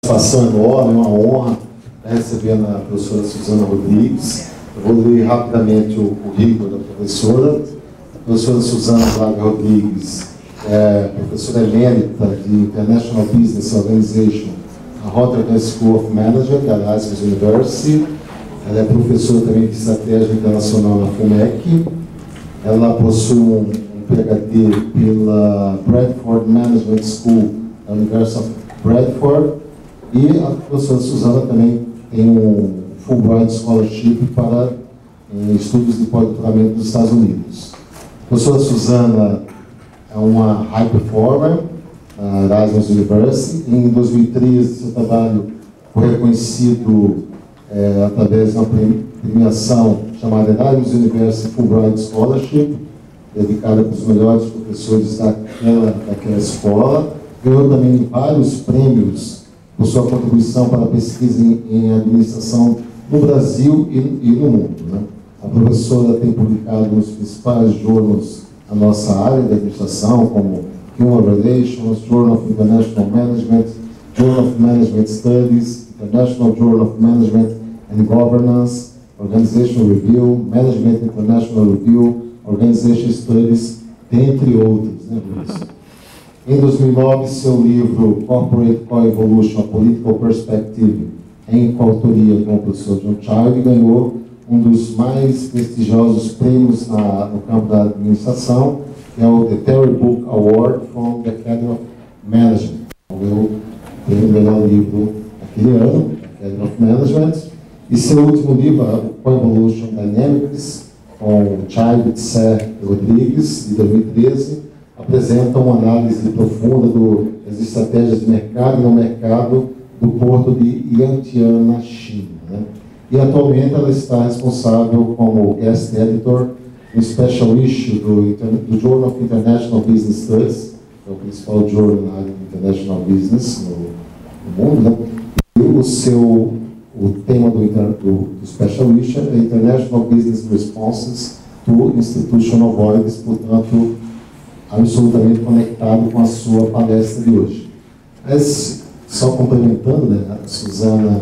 Satisfação enorme, uma honra receber a professora Suzana Rodrigues. Eu vou ler rapidamente o currículo da professora. A professora Suzana Rodrigues é professora emérita de International Business Organization na Rotterdam School of Management, da Erasmus University. Ela é professora também de Estratégia Internacional na FUMEC. Ela possui um PhD pela Bradford Management School da University of Bradford. E a professora Suzana também tem um Fulbright Scholarship para estudos de pós-doutoramento dos Estados Unidos. A professora Suzana é uma high performer na Erasmus University. Em 2013, seu trabalho foi reconhecido através de uma premiação chamada Erasmus University Fulbright Scholarship, dedicada para os melhores professores daquela escola. Ganhou também vários prêmios por sua contribuição para a pesquisa em administração no Brasil e no mundo, né? A professora tem publicado nos principais jornais da nossa área de administração, como Human Relations, Journal of International Management, Journal of Management Studies, International Journal of Management and Governance, Organizational Review, Management International Review, Organization Studies, dentre outros, né, Luiz? Em 2009, seu livro Corporate Co-Evolution, A Political Perspective, em coautoria com o professor John Child, ganhou um dos mais prestigiosos prêmios no campo da administração, que é o The Terry Book Award from the Academy of Management. Eu tenho o melhor livro daquele ano, Academy of Management, e seu último livro, Co-Evolution Dynamics, com o Child e Ser Rodrigues, de 2013, apresenta uma análise profunda das estratégias de mercado e no mercado do porto de Yantian, na China, né? E atualmente ela está responsável como guest editor no special issue do Journal of International Business Studies, que é o principal jornal de International Business no mundo, né? E o tema do special issue é International Business Responses to Institutional Voids, portanto, absolutamente conectado com a sua palestra de hoje. Mas, só complementando, né, a Suzana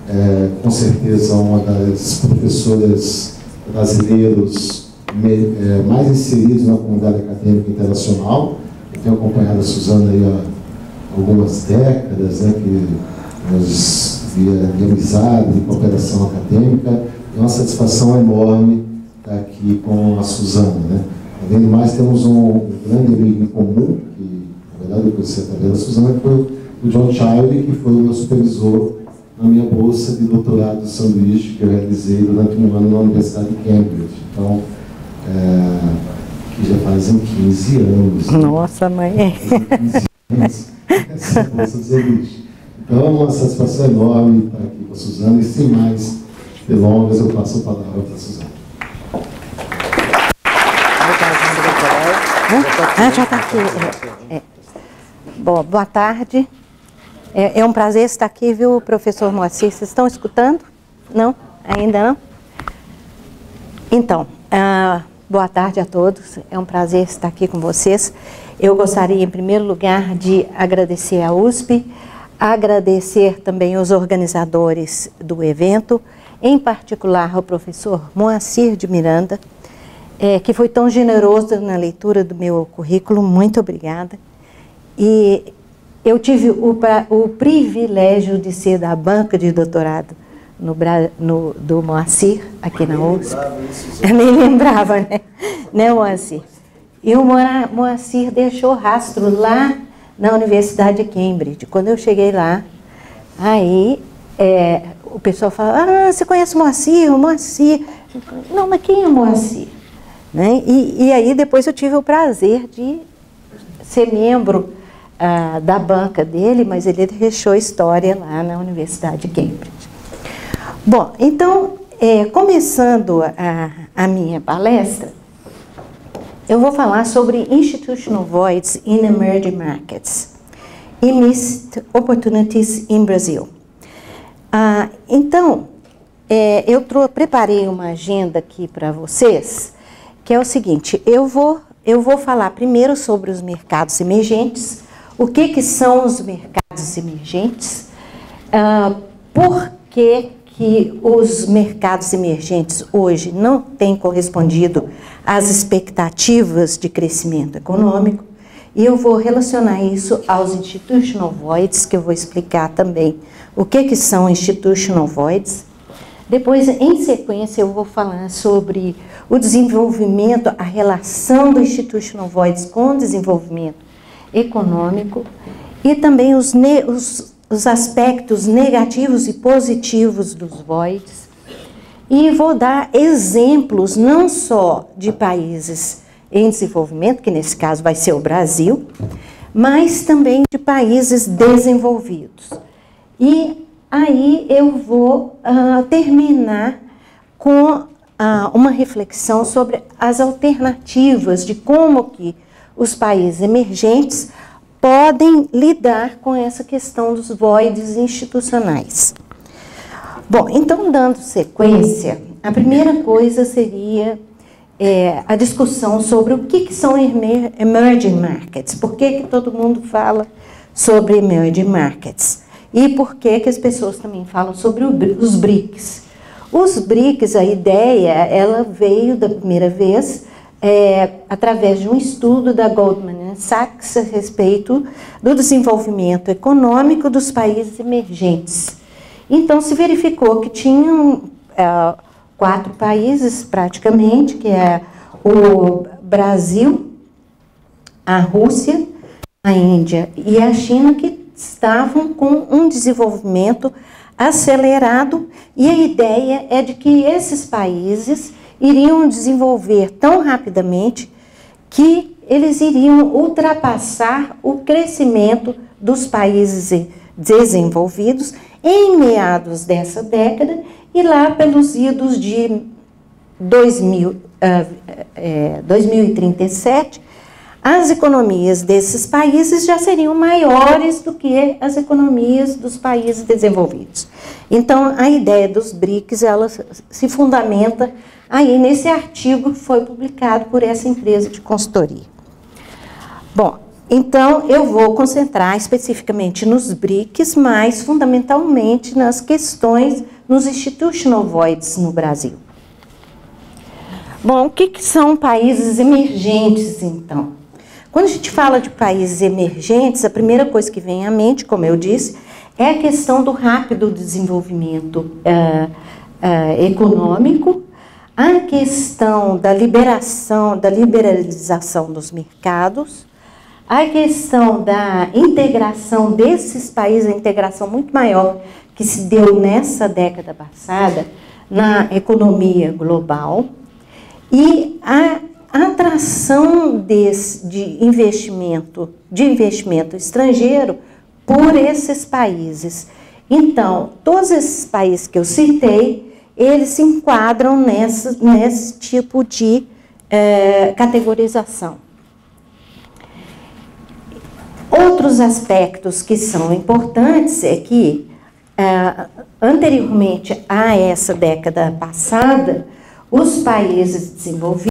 é, com certeza, uma das professoras brasileiras mais inseridas na comunidade acadêmica internacional. Eu tenho acompanhado a Suzana aí há algumas décadas, né, que nós de amizade, de cooperação acadêmica. É uma satisfação enorme estar aqui com a Suzana, né? Além do mais, temos um grande amigo em comum, que, na verdade, eu conheci através da Suzana, que foi o John Child, que foi o meu supervisor na minha bolsa de doutorado de sanduíche, que eu realizei durante um ano na Universidade de Cambridge. Então, que já fazem 15 anos. Nossa, mãe! 15 anos, essa bolsa de sanduíche. Então, é uma satisfação enorme estar aqui com a Suzana, e sem mais delongas, eu passo a palavra para a Suzana. Já está aqui. Bom, boa tarde. É um prazer estar aqui, viu, professor Moacir? Vocês estão escutando? Não? Ainda não? Então, boa tarde a todos. É um prazer estar aqui com vocês. Eu gostaria, em primeiro lugar, de agradecer à USP, agradecer também os organizadores do evento, em particular ao professor Moacir de Miranda, que foi tão generoso na leitura do meu currículo. Muito obrigada. E eu tive o privilégio de ser da banca de doutorado do Moacir, aqui na USP. Eu nem lembrava, né, Moacir? E o Moacir deixou rastro lá na Universidade de Cambridge. Quando eu cheguei lá, aí o pessoal fala: você conhece o Moacir? O Moacir. Não, mas quem é o Moacir? Né? E aí depois eu tive o prazer de ser membro da banca dele, mas ele deixou história lá na Universidade de Cambridge. Bom, então, começando a minha palestra, eu vou falar sobre Institutional Voids in Emerging Markets e Missed Opportunities in Brazil. Então, eu preparei uma agenda aqui para vocês, que é o seguinte: eu vou falar primeiro sobre os mercados emergentes, o que são os mercados emergentes, Por que os mercados emergentes hoje não têm correspondido às expectativas de crescimento econômico? E eu vou relacionar isso aos institutional voids, que eu vou explicar também o que são institutional voids. Depois, em sequência, eu vou falar sobre o desenvolvimento, a relação do institutional voids com o desenvolvimento econômico e também os aspectos negativos e positivos dos voids. E vou dar exemplos não só de países em desenvolvimento, que nesse caso vai ser o Brasil, mas também de países desenvolvidos. E aí eu vou terminar com uma reflexão sobre as alternativas de como que os países emergentes podem lidar com essa questão dos voids institucionais. Bom, então, dando sequência, a primeira coisa seria a discussão sobre o que são emerging markets. Por que todo mundo fala sobre emerging markets? E por que as pessoas também falam sobre os BRICS? Os BRICS, a ideia, ela veio da primeira vez através de um estudo da Goldman Sachs a respeito do desenvolvimento econômico dos países emergentes. Então, se verificou que tinham 4 países, praticamente, que é o Brasil, a Rússia, a Índia e a China, que estavam com um desenvolvimento acelerado, e a ideia é de que esses países iriam desenvolver tão rapidamente que eles iriam ultrapassar o crescimento dos países desenvolvidos em meados dessa década, e lá pelos idos de 2037, as economias desses países já seriam maiores do que as economias dos países desenvolvidos. Então, a ideia dos BRICS, ela se fundamenta aí nesse artigo que foi publicado por essa empresa de consultoria. Bom, então eu vou concentrar especificamente nos BRICS, mas fundamentalmente nas questões, nos institutional voids no Brasil. Bom, o que são países emergentes, então? Quando a gente fala de países emergentes, a primeira coisa que vem à mente, como eu disse, é a questão do rápido desenvolvimento econômico, a questão da liberalização dos mercados, a questão da integração desses países, a integração muito maior que se deu nessa década passada na economia global, e a atração de investimento estrangeiro por esses países. Então, todos esses países que eu citei, eles se enquadram nesse tipo de categorização. Outros aspectos que são importantes é que, anteriormente a essa década passada, os países desenvolvidos,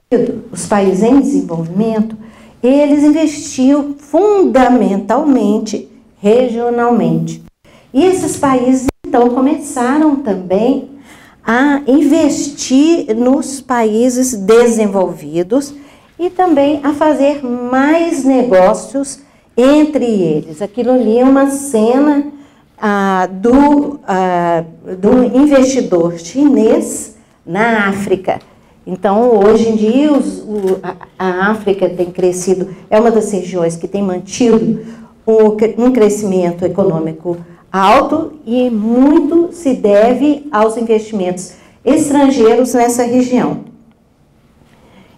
os países em desenvolvimento, eles investiam fundamentalmente regionalmente. E esses países, então, começaram também a investir nos países desenvolvidos e também a fazer mais negócios entre eles. Aquilo ali é uma cena do investidor chinês na África. Então, hoje em dia, a África tem crescido, é uma das regiões que tem mantido um crescimento econômico alto, e muito se deve aos investimentos estrangeiros nessa região.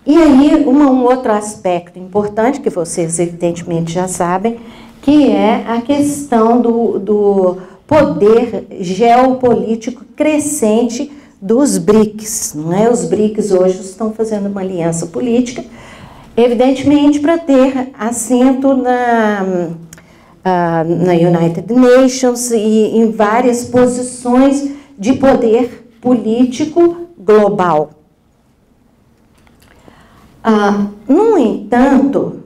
E aí, um outro aspecto importante, que vocês evidentemente já sabem, que é a questão do poder geopolítico crescente dos BRICS, não é? Os BRICS hoje estão fazendo uma aliança política, evidentemente para ter assento na United Nations e em várias posições de poder político global. No entanto,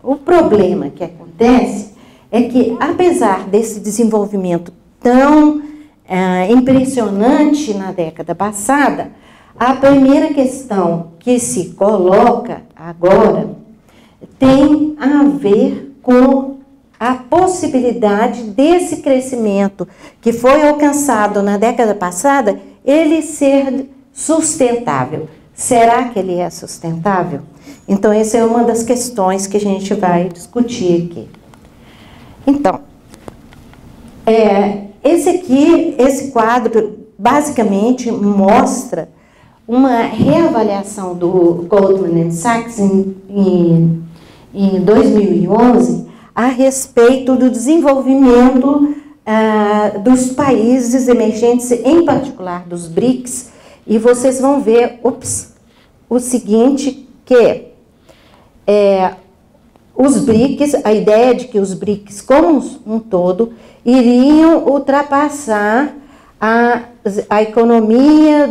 o problema que acontece é que, apesar desse desenvolvimento tão impressionante na década passada, a primeira questão que se coloca agora tem a ver com a possibilidade desse crescimento que foi alcançado na década passada, ele ser sustentável. Será que ele é sustentável? Então, essa é uma das questões que a gente vai discutir aqui. Então, esse quadro basicamente mostra uma reavaliação do Goldman Sachs em 2011 a respeito do desenvolvimento dos países emergentes, em particular dos BRICS, e vocês vão ver o seguinte, que os BRICS, a ideia de que os BRICS como um todo iriam ultrapassar a economia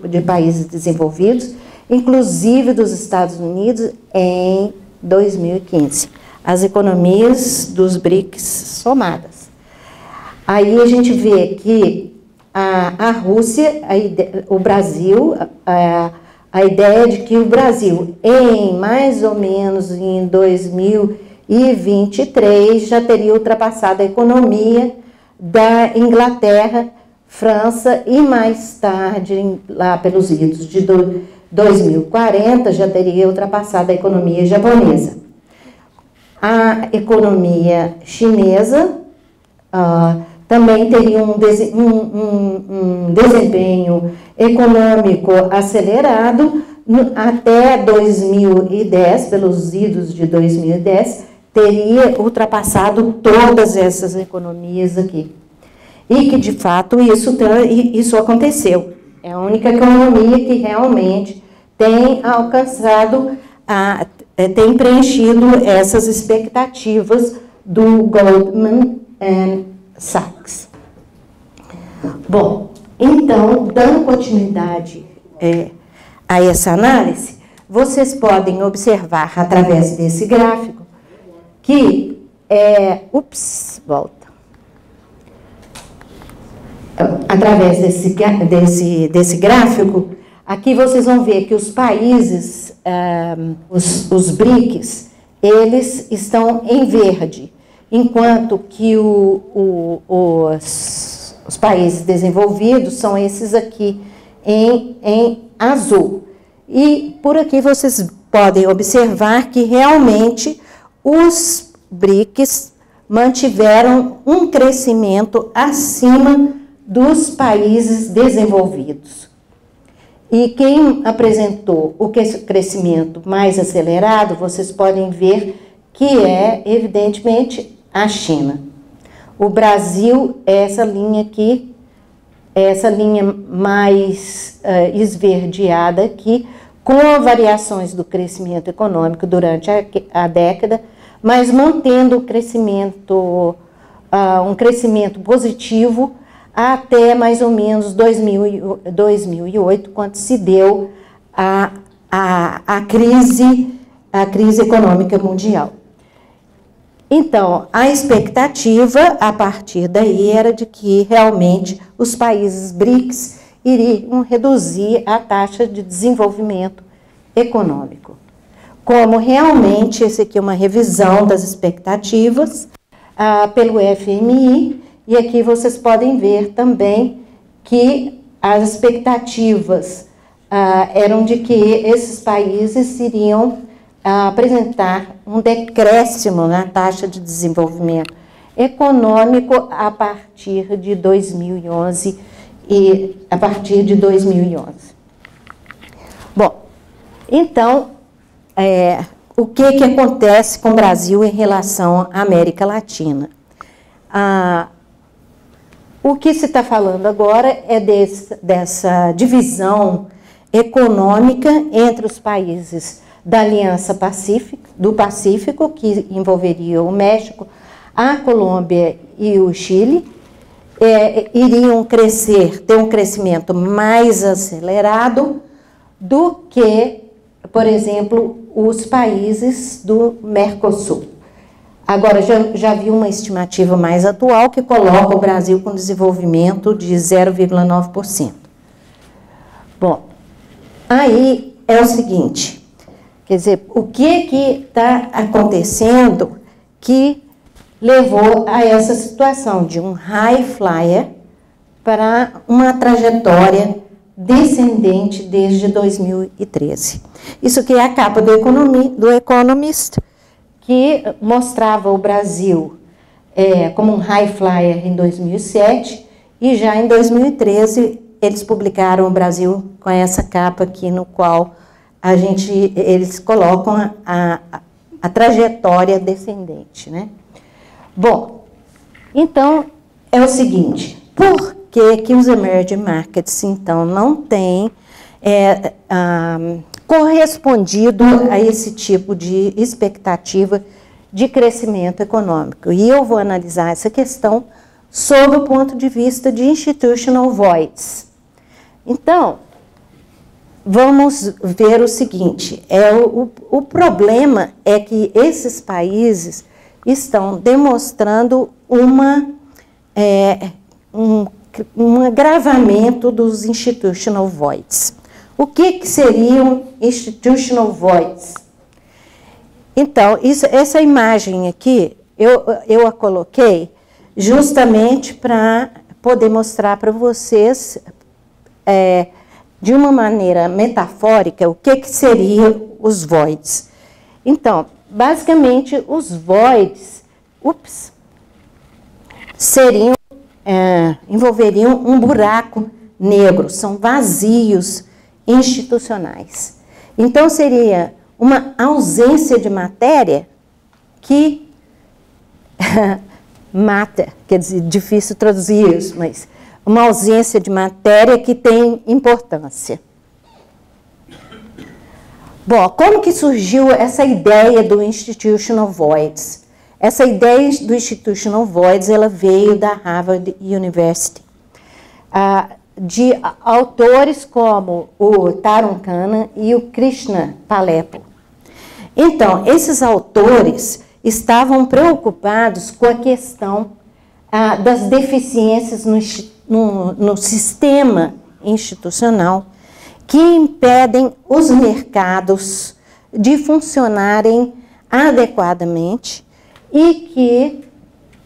de países desenvolvidos, inclusive dos Estados Unidos, em 2015. As economias dos BRICS somadas. Aí a gente vê que a Rússia, o Brasil, a ideia de que o Brasil, em mais ou menos em 2023, já teria ultrapassado a economia da Inglaterra, França e mais tarde, lá pelos idos de 2040, já teria ultrapassado a economia japonesa. A economia chinesa também teria um desempenho econômico acelerado até 2010, pelos idos de 2010, teria ultrapassado todas essas economias aqui. E que, de fato, isso aconteceu. É a única economia que realmente tem alcançado, tem preenchido essas expectativas do Goldman Sachs. Bom, então, dando continuidade a essa análise, vocês podem observar, através desse gráfico, que volta. Através desse gráfico, aqui vocês vão ver que os países, os BRICS, eles estão em verde, enquanto que os países desenvolvidos são esses aqui em azul. E por aqui vocês podem observar que realmente os BRICS mantiveram um crescimento acima dos países desenvolvidos. E quem apresentou o crescimento mais acelerado, vocês podem ver que é, evidentemente, a China. O Brasil é essa linha aqui, essa linha mais esverdeada aqui, com variações do crescimento econômico durante a década, mas mantendo o crescimento, um crescimento positivo até mais ou menos 2008, quando se deu a crise econômica mundial. Então, a expectativa, a partir daí, era de que realmente os países BRICS iriam reduzir a taxa de desenvolvimento econômico. Como realmente, esse aqui é uma revisão das expectativas pelo FMI, e aqui vocês podem ver também que as expectativas eram de que esses países iriam apresentar um decréscimo na taxa de desenvolvimento econômico a partir de 2011 Bom, então, o que acontece com o Brasil em relação à América Latina? O que se está falando agora é dessa divisão econômica entre os países da Aliança do Pacífico, que envolveria o México, a Colômbia e o Chile, iriam ter um crescimento mais acelerado do que, por exemplo, os países do Mercosul. Agora, já vi uma estimativa mais atual que coloca o Brasil com desenvolvimento de 0,9%. Bom, aí é o seguinte, quer dizer, o que está acontecendo que levou a essa situação de um high flyer para uma trajetória descendente desde 2013. Isso que é a capa do Economist, que mostrava o Brasil como um high flyer em 2007, e já em 2013 eles publicaram o Brasil com essa capa aqui, no qual eles colocam a trajetória descendente, né? Bom, então é o seguinte, por que os emerging markets, então, não têm correspondido a esse tipo de expectativa de crescimento econômico? E eu vou analisar essa questão sob o ponto de vista de institutional voids. Então, vamos ver o seguinte, o problema é que esses países estão demonstrando um agravamento dos institutional voids. O que seriam institutional voids? Então, essa imagem aqui, eu a coloquei justamente para poder mostrar para vocês, de uma maneira metafórica, o que seriam os voids. Então, basicamente, os voids envolveriam um buraco negro, são vazios institucionais. Então, seria uma ausência de matéria que mata, quer dizer, difícil traduzir isso, mas uma ausência de matéria que tem importância. Bom, como que surgiu essa ideia do institutional voids? Essa ideia do institutional voids, ela veio da Harvard University, de autores como o Tarun Khanna e o Krishna Palepu. Então, esses autores estavam preocupados com a questão das deficiências no sistema institucional que impedem os mercados de funcionarem adequadamente e que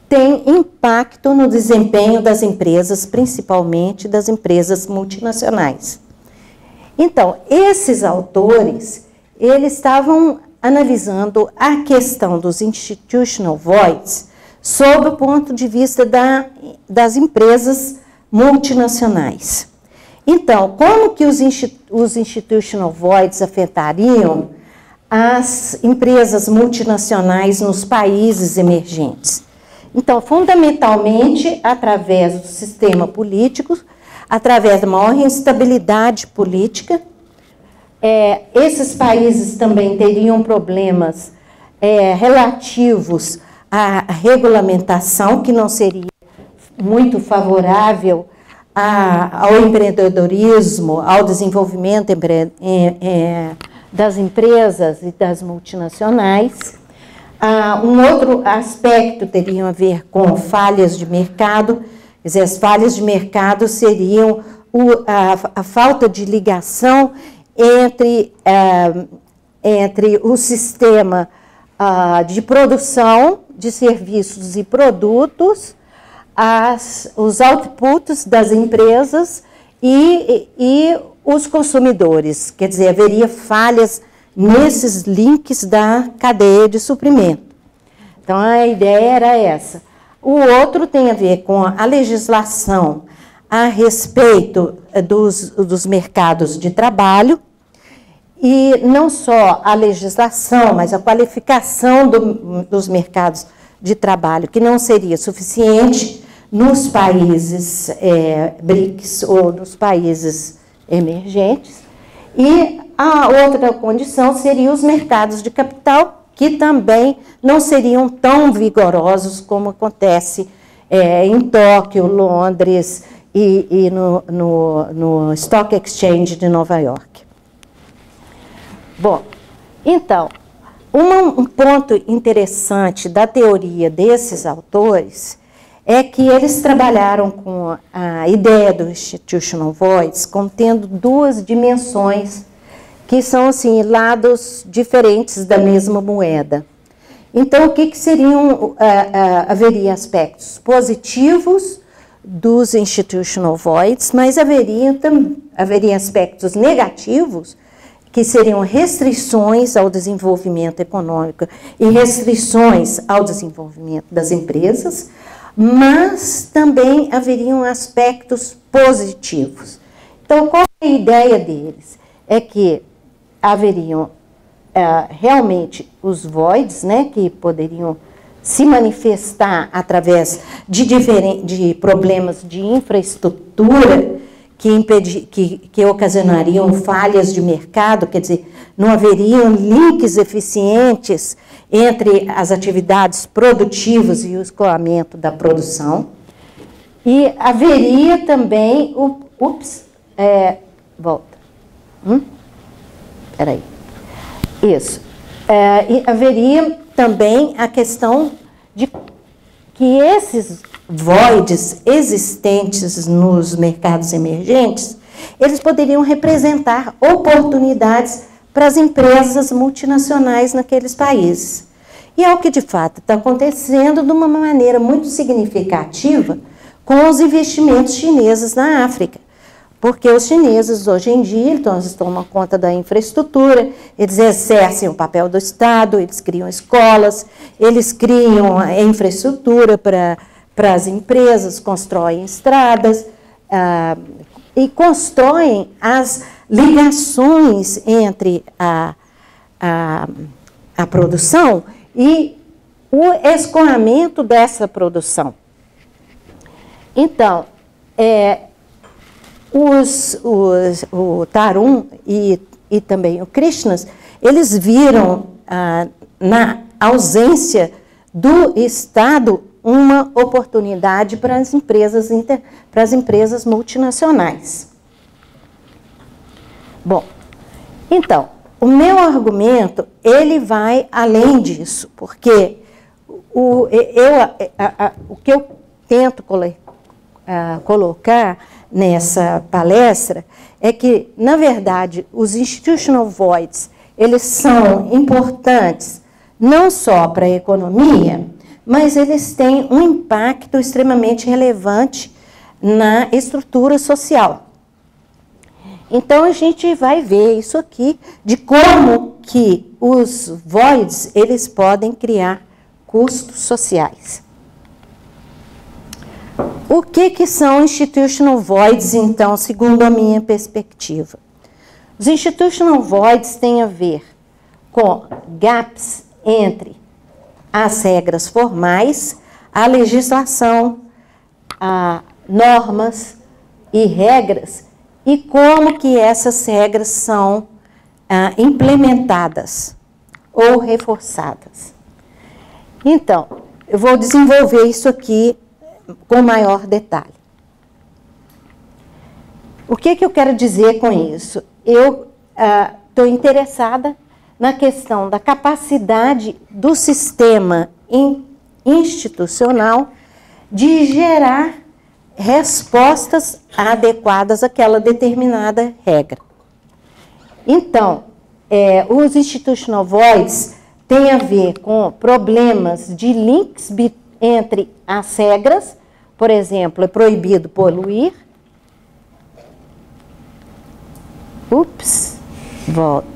tem impacto no desempenho das empresas, principalmente das empresas multinacionais. Então, esses autores, eles estavam analisando a questão dos institutional voids sob o ponto de vista das empresas multinacionais. Então, como que os institutional voids afetariam as empresas multinacionais nos países emergentes? Então, fundamentalmente, através do sistema político, através da maior instabilidade política, esses países também teriam problemas relativos à regulamentação, que não seria muito favorável ao empreendedorismo, ao desenvolvimento das empresas e das multinacionais. Um outro aspecto teria a ver com falhas de mercado, quer dizer, as falhas de mercado seriam a falta de ligação entre o sistema de produção de serviços e produtos, os outputs das empresas e os consumidores. Quer dizer, haveria falhas nesses links da cadeia de suprimento. Então, a ideia era essa. O outro tem a ver com a legislação a respeito dos mercados de trabalho, e não só a legislação, mas a qualificação dos mercados de trabalho, que não seria suficiente nos países BRICS ou nos países emergentes. E a outra condição seria os mercados de capital, que também não seriam tão vigorosos como acontece em Tóquio, Londres e no Stock Exchange de Nova York. Bom, então, Um ponto interessante da teoria desses autores é que eles trabalharam com a ideia do institutional voids contendo duas dimensões que são assim lados diferentes da mesma moeda. Então, o que seriam, haveria aspectos positivos dos institutional voids, mas haveria aspectos negativos, que seriam restrições ao desenvolvimento econômico e restrições ao desenvolvimento das empresas, mas também haveriam aspectos positivos. Então, qual é a ideia deles? É que haveriam realmente os voids, né, que poderiam se manifestar através de problemas de infraestrutura que ocasionariam falhas de mercado, quer dizer, não haveriam links eficientes entre as atividades produtivas e o escoamento da produção. E haveria também volta. Espera aí. Isso. E haveria também a questão de que esses voids existentes nos mercados emergentes, eles poderiam representar oportunidades para as empresas multinacionais naqueles países. E é o que, de fato, está acontecendo de uma maneira muito significativa com os investimentos chineses na África. Porque os chineses, hoje em dia, então, eles tomam conta da infraestrutura, eles exercem o papel do Estado, eles criam escolas, eles criam a infraestrutura para as empresas, constroem estradas e constroem as ligações entre a produção e o escoamento dessa produção. Então, o Tarun e também o Krishnas, eles viram na ausência do Estado uma oportunidade para as empresas multinacionais. Bom, então, o meu argumento, ele vai além disso, porque o que eu tento colocar nessa palestra é que, na verdade, os institutional voids, eles são importantes não só para a economia, mas eles têm um impacto extremamente relevante na estrutura social. Então, a gente vai ver isso aqui, de como que os voids, eles podem criar custos sociais. O que são institutional voids, então, segundo a minha perspectiva? Os institutional voids têm a ver com gaps entre as regras formais, a legislação, normas e regras, e como que essas regras são implementadas ou reforçadas. Então, eu vou desenvolver isso aqui com maior detalhe. O que eu quero dizer com isso? Eu estou interessada na questão da capacidade do sistema institucional de gerar respostas adequadas àquela determinada regra. Então, os institutional voids têm a ver com problemas de links entre as regras. Por exemplo, é proibido poluir. Volta.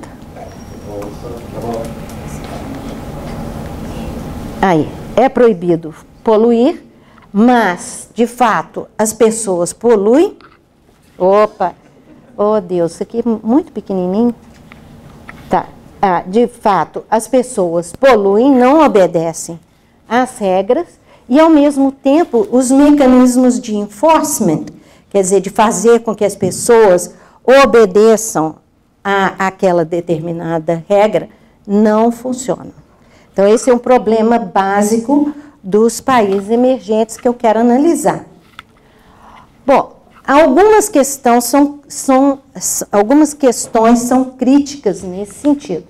Aí, é proibido poluir, mas, de fato, as pessoas poluem. Opa! Oh, Deus, isso aqui é muito pequenininho. Tá. De fato, as pessoas poluem, não obedecem às regras, e, ao mesmo tempo, os mecanismos de enforcement, quer dizer, de fazer com que as pessoas obedeçam àquela determinada regra, não funcionam. Então, esse é um problema básico dos países emergentes que eu quero analisar. Bom, algumas questões são críticas nesse sentido.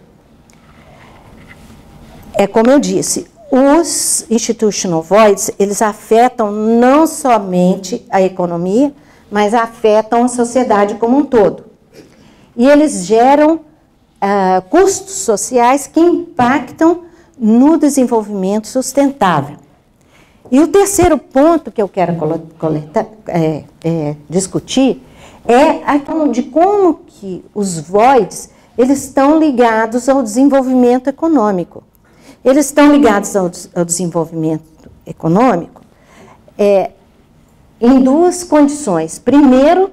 é como eu disse, os institutional voids, eles afetam não somente a economia, mas afetam a sociedade como um todo. E eles geram custos sociais que impactam no desenvolvimento sustentável. E o terceiro ponto que eu quero discutir é a questão de como que os voids eles estão ligados ao desenvolvimento econômico. Eles estão ligados ao desenvolvimento econômico em duas condições. Primeiro,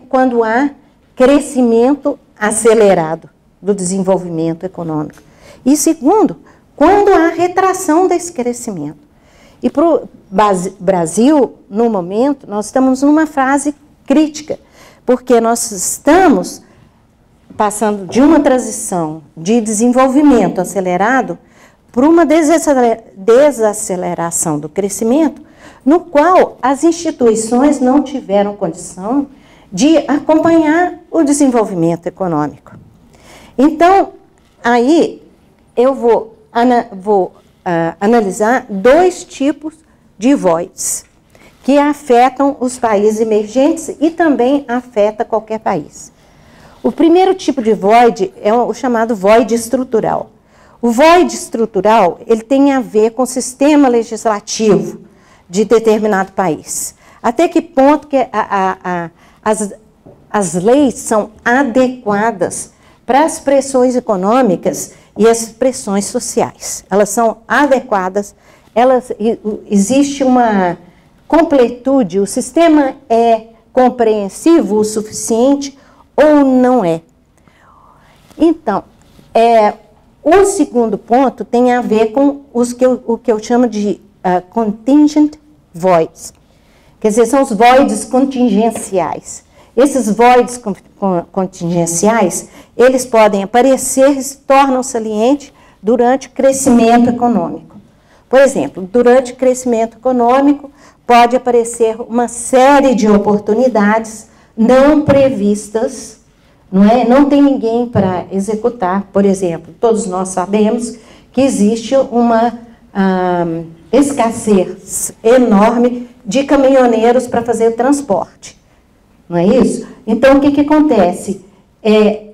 quando há crescimento acelerado do desenvolvimento econômico. E segundo, quando há retração desse crescimento. E para o Brasil, no momento, nós estamos numa fase crítica, porque nós estamos passando de uma transição de desenvolvimento acelerado para uma desaceleração do crescimento, no qual as instituições não tiveram condição de acompanhar o desenvolvimento econômico. Então, aí eu vou analisar dois tipos de voids que afetam os países emergentes e também afeta qualquer país. O primeiro tipo de void é o chamado void estrutural. O void estrutural, ele tem a ver com o sistema legislativo de determinado país. Até que ponto que as leis são adequadas para as pressões econômicas e as pressões sociais. Elas são adequadas, existe uma completude, o sistema é compreensivo o suficiente ou não é. Então, o segundo ponto tem a ver com o que eu chamo de contingent voids. Quer dizer, são os voids contingenciais. Esses voids contingenciais, eles podem aparecer e se tornam salientes durante o crescimento econômico. Por exemplo, durante o crescimento econômico, pode aparecer uma série de oportunidades não previstas, não é? Não tem ninguém para executar. Por exemplo, todos nós sabemos que existe uma escassez enorme de caminhoneiros para fazer o transporte. Não é isso? Então, o que acontece?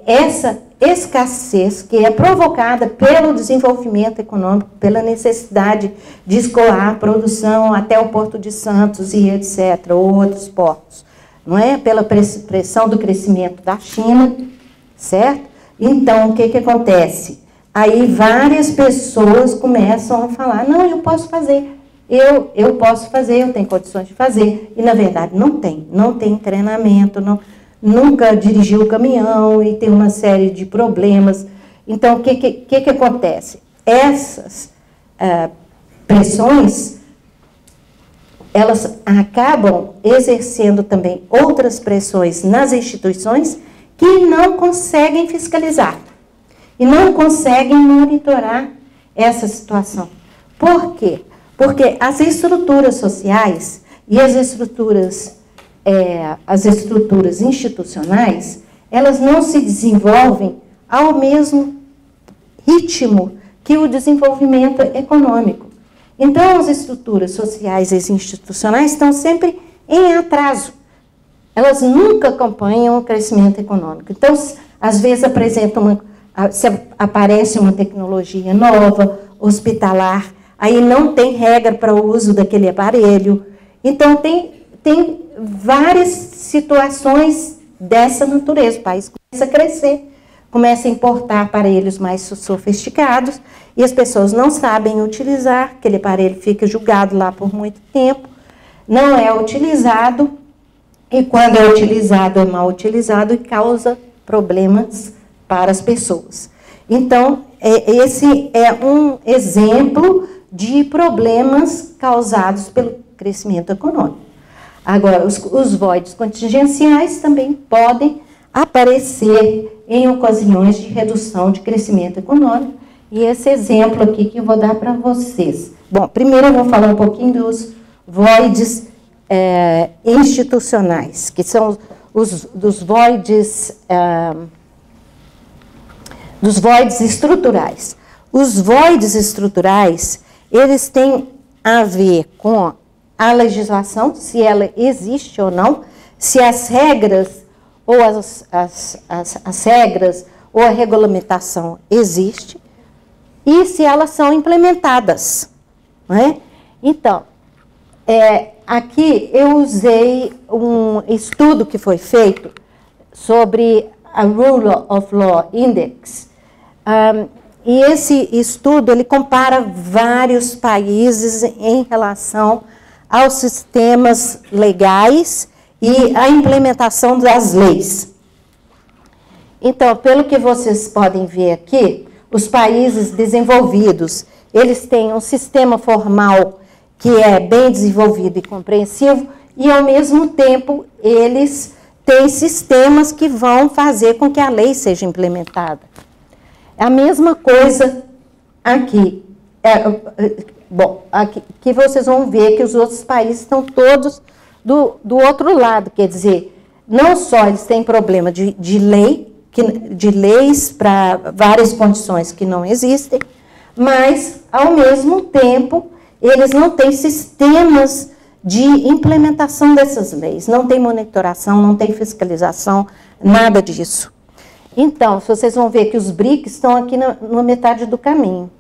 Essa escassez que é provocada pelo desenvolvimento econômico, pela necessidade de escoar a produção até o Porto de Santos e etc., ou outros portos, não é? Pela pressão do crescimento da China, certo? Então, o que acontece? Aí várias pessoas começam a falar, não, eu posso fazer. Eu posso fazer, eu tenho condições de fazer. E, na verdade, não tem treinamento, nunca dirigiu o caminhão e tem uma série de problemas. Então, o que acontece? Essas pressões, elas acabam exercendo também outras pressões nas instituições que não conseguem fiscalizar e não conseguem monitorar essa situação. Por quê? Porque as estruturas sociais e as estruturas institucionais, elas não se desenvolvem ao mesmo ritmo que o desenvolvimento econômico. Então, as estruturas sociais e institucionais estão sempre em atraso. Elas nunca acompanham o crescimento econômico. Então, às vezes aparece uma tecnologia nova, hospitalar, aí não tem regra para o uso daquele aparelho. Então, tem várias situações dessa natureza. O país começa a crescer, começa a importar aparelhos mais sofisticados e as pessoas não sabem utilizar, aquele aparelho fica jogado lá por muito tempo, não é utilizado e quando é utilizado, é mal utilizado e causa problemas para as pessoas. Então, esse é um exemplo de problemas causados pelo crescimento econômico. Agora, os voids contingenciais também podem aparecer em ocasiões de redução de crescimento econômico, e esse exemplo aqui que eu vou dar para vocês. Bom, primeiro eu vou falar um pouquinho dos voids institucionais, que são dos voids estruturais. Os voids estruturais, eles têm a ver com a legislação, se ela existe ou não, se as regras ou as regras ou a regulamentação existe e se elas são implementadas. Não é? Então, aqui eu usei um estudo que foi feito sobre a Rule of Law Index, e esse estudo ele compara vários países em relação aos sistemas legais e a implementação das leis. Então, pelo que vocês podem ver aqui, os países desenvolvidos, eles têm um sistema formal que é bem desenvolvido e compreensivo, e, ao mesmo tempo, eles têm sistemas que vão fazer com que a lei seja implementada. A mesma coisa aqui. Bom, aqui vocês vão ver que os outros países estão todos do outro lado, quer dizer, não só eles têm problema de leis para várias condições que não existem, mas, ao mesmo tempo, eles não têm sistemas de implementação dessas leis, não tem monitoração, não tem fiscalização, nada disso. Então, vocês vão ver que os BRICS estão aqui na metade do caminho,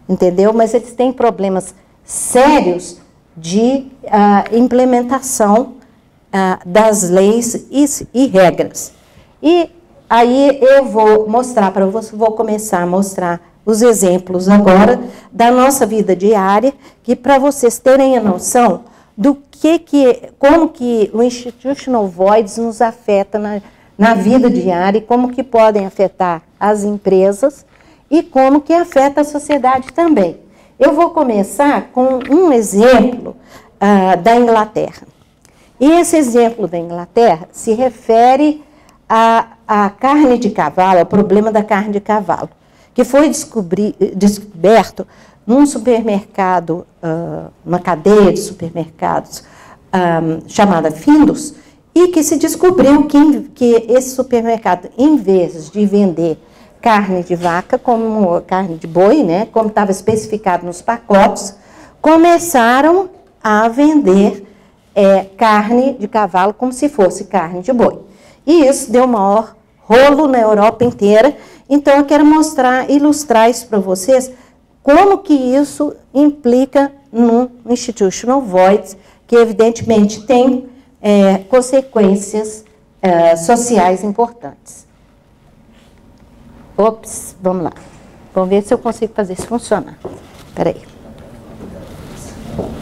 entendeu? Mas eles têm problemas sérios de implementação das leis e regras. E aí eu vou mostrar para vocês, vou começar a mostrar os exemplos agora da nossa vida diária, que para vocês terem a noção do como que o Institutional Voids nos afeta na vida diária, e como que podem afetar as empresas e como que afeta a sociedade também. Eu vou começar com um exemplo da Inglaterra. E esse exemplo da Inglaterra se refere à carne de cavalo, ao problema da carne de cavalo, que foi descoberto num supermercado, uma cadeia de supermercados chamada Findus, e que se descobriu que esse supermercado, em vez de vender carne de vaca, como carne de boi, né, como estava especificado nos pacotes, começaram a vender carne de cavalo como se fosse carne de boi. E isso deu maior rolo na Europa inteira. Então, eu quero ilustrar isso para vocês, como que isso implica no Institutional Voids, que evidentemente tem consequências sociais importantes. Ops, vamos lá. Vamos ver se eu consigo fazer isso funcionar. Espera aí.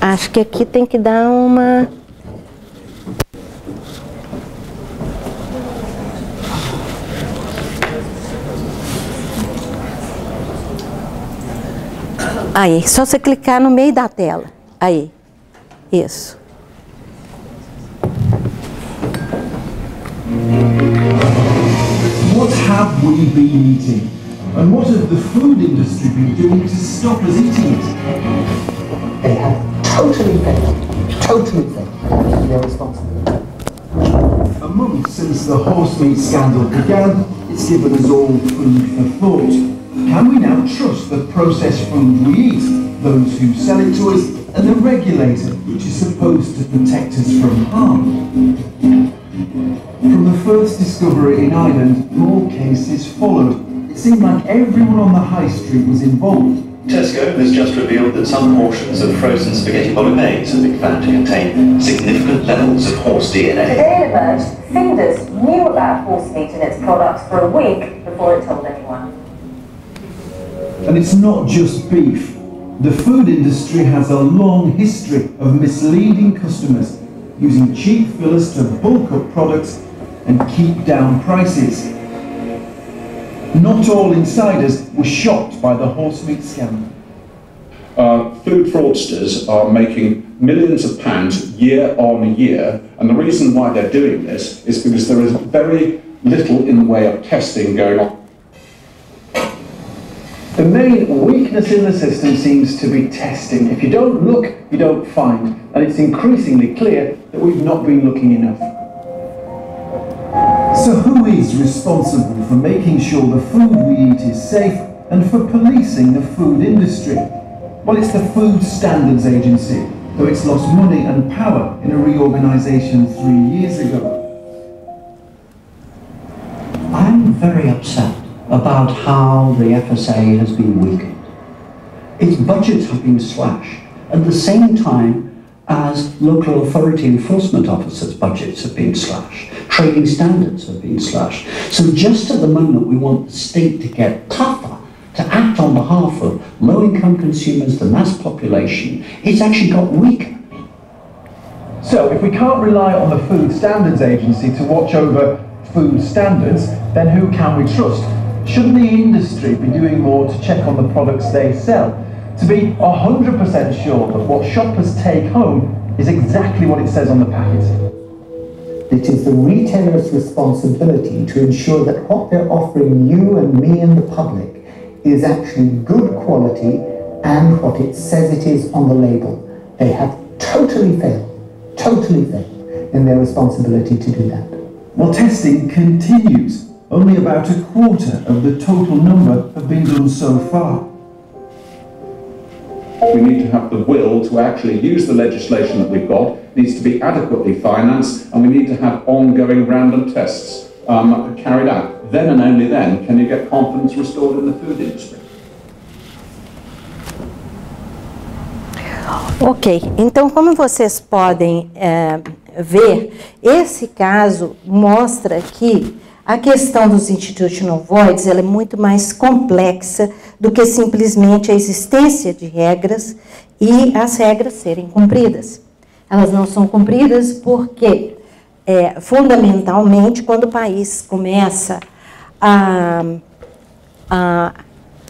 Acho que aqui tem que dar uma... Aí, só você clicar no meio da tela. Aí, isso. What have we been eating? And what have the food industry been doing to stop us eating it? They have totally failed. They're responsible. A month since the horse meat scandal began, it's given us all food for thought. Can we now trust the processed food we eat, those who sell it to us, and the regulator, which is supposed to protect us from harm? From the first discovery in Ireland, more cases followed. It seemed like everyone on the high street was involved. Tesco has just revealed that some portions of frozen spaghetti bolognese have been found to contain significant levels of horse DNA. Today it emerged Findus knew about horse meat in its products for a week before it told anyone. And it's not just beef. The food industry has a long history of misleading customers, using cheap fillers to bulk up products and keep down prices. Not all insiders were shocked by the horse meat scandal. Food fraudsters are making millions of pounds year on year, and the reason why they're doing this is because there is very little in the way of testing going on. The main weakness in the system seems to be testing. If you don't look, you don't find. And it's increasingly clear that we've not been looking enough. So who is responsible for making sure the food we eat is safe and for policing the food industry? Well, it's the Food Standards Agency, though it's lost money and power in a reorganisation 3 years ago. I'm very upset about how the FSA has been weakened. Its budgets have been slashed at the same time as local authority enforcement officers' budgets have been slashed, trading standards have been slashed. So just at the moment we want the state to get tougher, to act on behalf of low-income consumers, the mass population, it's actually got weaker. So if we can't rely on the Food Standards Agency to watch over food standards, then who can we trust? Shouldn't the industry be doing more to check on the products they sell, to be 100% sure that what shoppers take home is exactly what it says on the packet? It is the retailer's responsibility to ensure that what they're offering you and me and the public is actually good quality and what it says it is on the label. They have totally failed in their responsibility to do that. Well, testing continues. Only about a quarter of the total number have been done so far. We need to have the will to actually use the legislation that we've got. It needs to be adequately financed, and we need to have ongoing random tests carried out. Then and only then can you get confidence restored in the food industry. Ok, então como vocês podem ver, esse caso mostra que a questão dos institutional voids ela é muito mais complexa do que simplesmente a existência de regras e as regras serem cumpridas. Elas não são cumpridas porque, fundamentalmente, quando o país começa a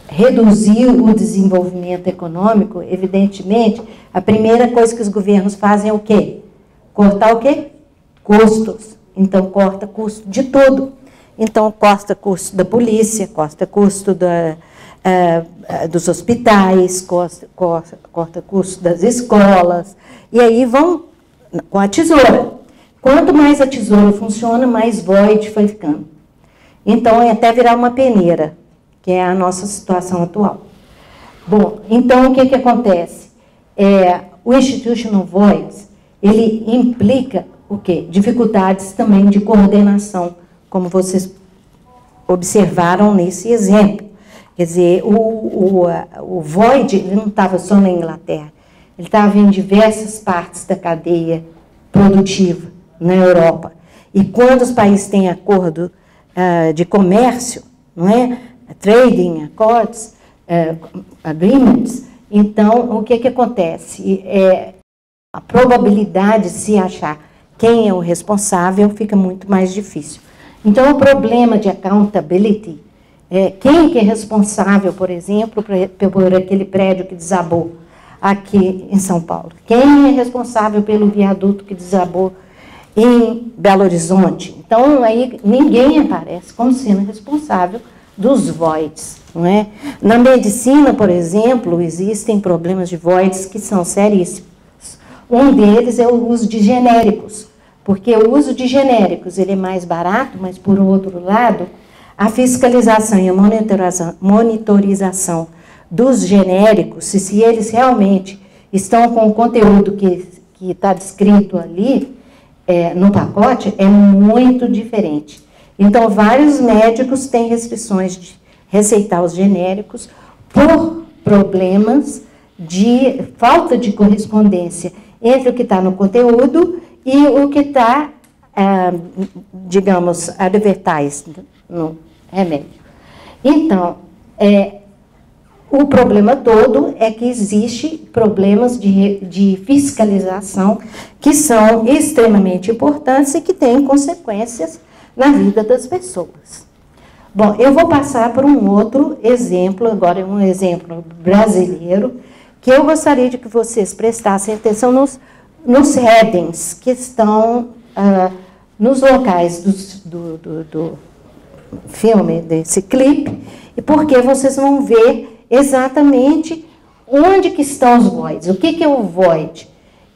reduzir o desenvolvimento econômico, evidentemente, a primeira coisa que os governos fazem é o quê? Cortar o quê? Custos. Então, corta custo de tudo. Então, corta custo da polícia, corta custo dos hospitais, corta custo das escolas, e aí vão com a tesoura. Quanto mais a tesoura funciona, mais void foi ficando. Então, é até virar uma peneira, que é a nossa situação atual. Bom, então, o que acontece? O Institutional Voids, ele implica o quê? Dificuldades também de coordenação, como vocês observaram nesse exemplo. Quer dizer, o void ele não estava só na Inglaterra, ele estava em diversas partes da cadeia produtiva na Europa. E quando os países têm acordo de comércio, não é? Trading accords, agreements, então o que acontece? A probabilidade de se achar quem é o responsável fica muito mais difícil. Então, o problema de accountability, quem que é responsável, por exemplo, por aquele prédio que desabou aqui em São Paulo? Quem é responsável pelo viaduto que desabou em Belo Horizonte? Então, aí ninguém aparece como sendo responsável dos voids, não é? Na medicina, por exemplo, existem problemas de voids que são seríssimos. Um deles é o uso de genéricos, porque o uso de genéricos ele é mais barato, mas, por outro lado, a fiscalização e a monitorização dos genéricos, se eles realmente estão com o conteúdo que está descrito ali no pacote, é muito diferente. Então, vários médicos têm restrições de receitar os genéricos por problemas de falta de correspondência entre o que está no conteúdo e o que está, digamos, advertised no remédio. Então, o problema todo é que existe problemas de fiscalização que são extremamente importantes e que têm consequências na vida das pessoas. Bom, eu vou passar por um outro exemplo, agora é um exemplo brasileiro, que eu gostaria de que vocês prestassem atenção nos headings que estão nos locais do filme, desse clipe, e porque vocês vão ver exatamente onde que estão os voids, o que é o void,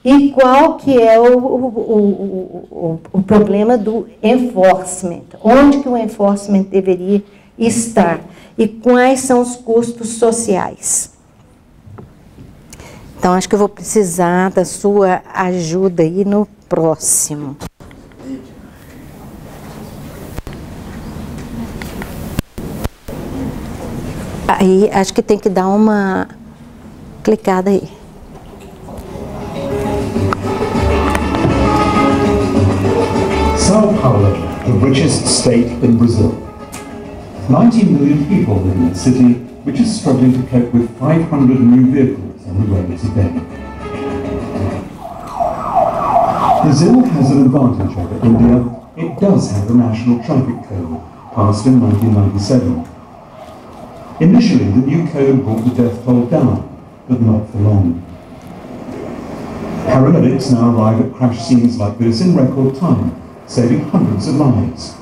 e qual que é o problema do enforcement, onde que o enforcement deveria estar. e quais são os custos sociais. Então, acho que eu vou precisar da sua ajuda aí no próximo. Aí, acho que tem que dar uma clicada aí. Sao Paulo, the richest state in Brazil. 90 million people live in the city, which is struggling to cope with 500 new vehicles on the roads a day. Brazil has an advantage over India. It does have a national traffic code, passed in 1997. Initially, the new code brought the death toll down, but not for long. Paramedics now arrive at crash scenes like this in record time, saving hundreds of lives.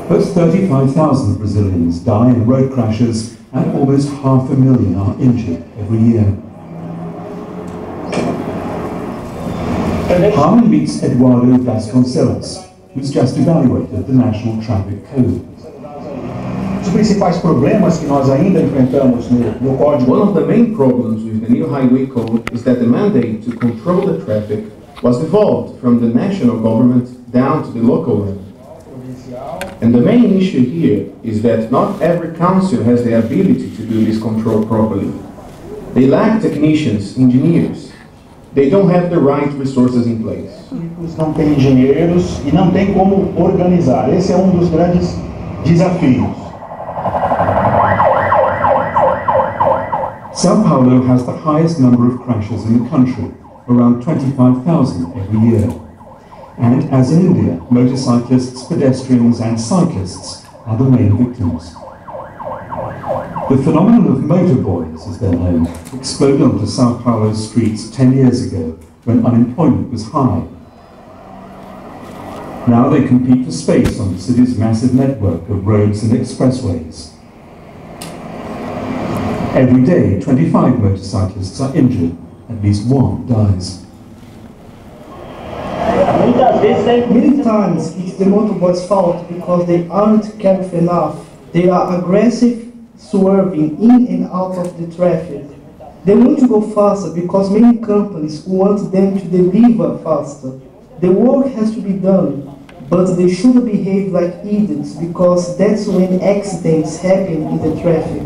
But 35,000 Brazilians die in road crashes and almost 500,000 are injured every year. Harman meets Eduardo Vasconcelos, who's just evaluated the National Traffic Code. Os principais problemas que nós ainda enfrentamos no código. One of the main problems with the new highway code is that the mandate to control the traffic was devolved from the national government down to the local level. And the main issue here is that not every council has the ability to do this control properly. They lack technicians, engineers. They don't have the right resources in place. Não tem engenheiros e não tem como organizar. Esse é dos grandes desafios. Sao Paulo has the highest number of crashes in the country, around 25,000 every year. And as in India, motorcyclists, pedestrians and cyclists are the main victims. The phenomenon of motorboys, as they're known, exploded onto Sao Paulo's streets 10 years ago when unemployment was high. Now they compete for space on the city's massive network of roads and expressways. Every day, 25 motorcyclists are injured, at least one dies. Many times it's the motorboys' fault because they aren't careful enough. They are aggressive, swerving in and out of the traffic. They want to go faster because many companies want them to deliver faster. The work has to be done, but they shouldn't behave like idiots because that's when accidents happen in the traffic.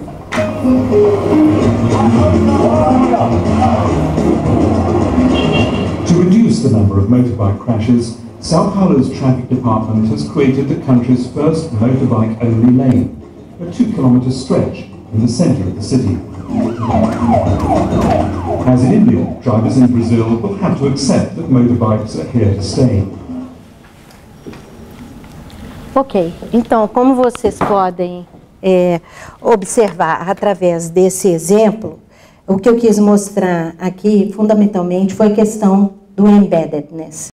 To reduce the number of motorbike crashes, Sao Paulo's traffic department has created the country's first motorbike-only lane, a 2-kilometer stretch in the center of the city. As in India, drivers in Brazil will have to accept that motorbikes are here to stay. Ok, então, como vocês podem observar através desse exemplo, o que eu quis mostrar aqui, fundamentalmente, foi a questão do embeddedness.